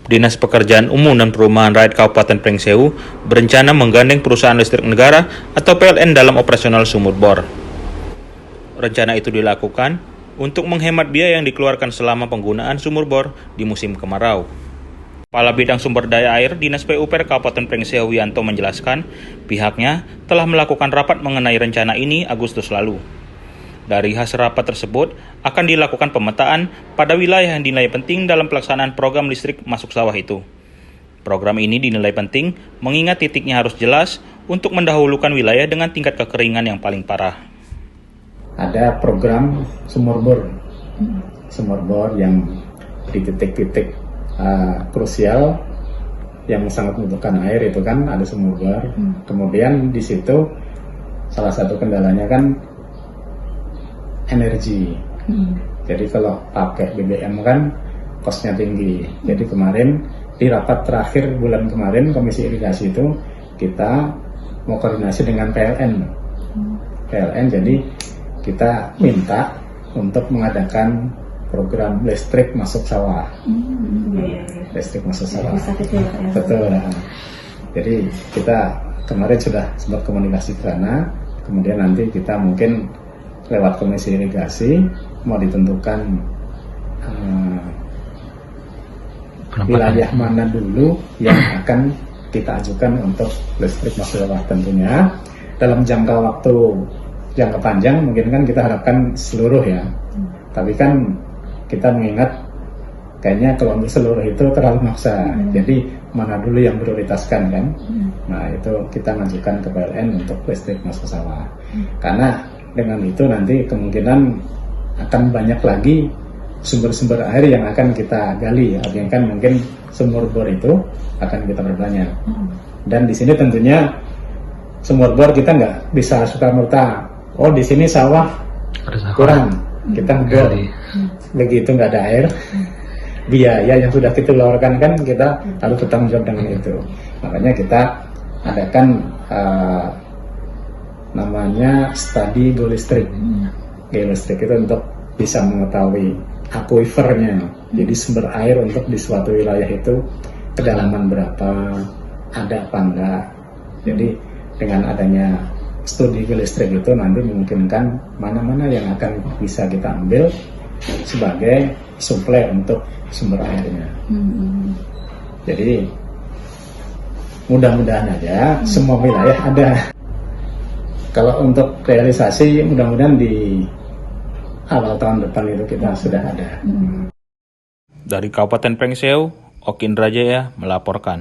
Dinas Pekerjaan Umum dan Perumahan Rakyat Kabupaten Pringsewu berencana menggandeng perusahaan listrik negara atau PLN dalam operasional sumur bor. Rencana itu dilakukan untuk menghemat biaya yang dikeluarkan selama penggunaan sumur bor di musim kemarau. Kepala Bidang Sumber Daya Air Dinas PUPR Kabupaten Pringsewu Wianto menjelaskan, pihaknya telah melakukan rapat mengenai rencana ini Agustus lalu. Dari hasil rapat tersebut, akan dilakukan pemetaan pada wilayah yang dinilai penting dalam pelaksanaan program listrik masuk sawah itu. Program ini dinilai penting mengingat titiknya harus jelas untuk mendahulukan wilayah dengan tingkat kekeringan yang paling parah. Ada program sumur bor yang di titik-titik krusial yang sangat membutuhkan air itu kan ada sumur bor. Kemudian di situ salah satu kendalanya kan energi. Jadi kalau pakai BBM kan kosnya tinggi. Jadi kemarin di rapat terakhir bulan kemarin Komisi Irigasi itu kita mau koordinasi dengan PLN. Jadi kita minta untuk mengadakan program listrik masuk sawah. Listrik masuk sawah. Betul. Jadi kita kemarin sudah sempat komunikasi ke sana. Kemudian nanti kita mungkin lewat Komisi Irigasi mau ditentukan wilayah mana dulu yang akan kita ajukan untuk listrik masuk sawah. Tentunya dalam jangka waktu jangka panjang mungkin kan kita harapkan seluruh ya, tapi kan kita mengingat kayaknya kalau untuk seluruh itu terlalu maksa. Jadi mana dulu yang prioritaskan kan. Nah itu kita ngajukan ke PLN untuk listrik masuk sawah. Karena dengan itu nanti kemungkinan akan banyak lagi sumber-sumber air yang akan kita gali. Artinya kan mungkin sumur bor itu akan kita perbanyak. Dan di sini tentunya sumur bor kita nggak bisa suka-merta. Oh di sini sawah kurang, kita bor. Begitu nggak ada air, biaya yang sudah kita keluarkan kan kita harus bertanggung jawab dengan itu. Makanya kita adakan namanya studi geolistrik. Geolistrik itu untuk bisa mengetahui akuifernya, jadi sumber air untuk di suatu wilayah itu kedalaman berapa, ada apa enggak. Jadi dengan adanya studi geolistrik itu nanti memungkinkan mana-mana yang akan bisa kita ambil sebagai suplai untuk sumber airnya. Jadi mudah-mudahan aja semua wilayah ada. Kalau untuk realisasi mudah-mudahan di awal tahun depan itu kita sudah ada. Dari Kabupaten Pringsewu, Okin Rajaya melaporkan.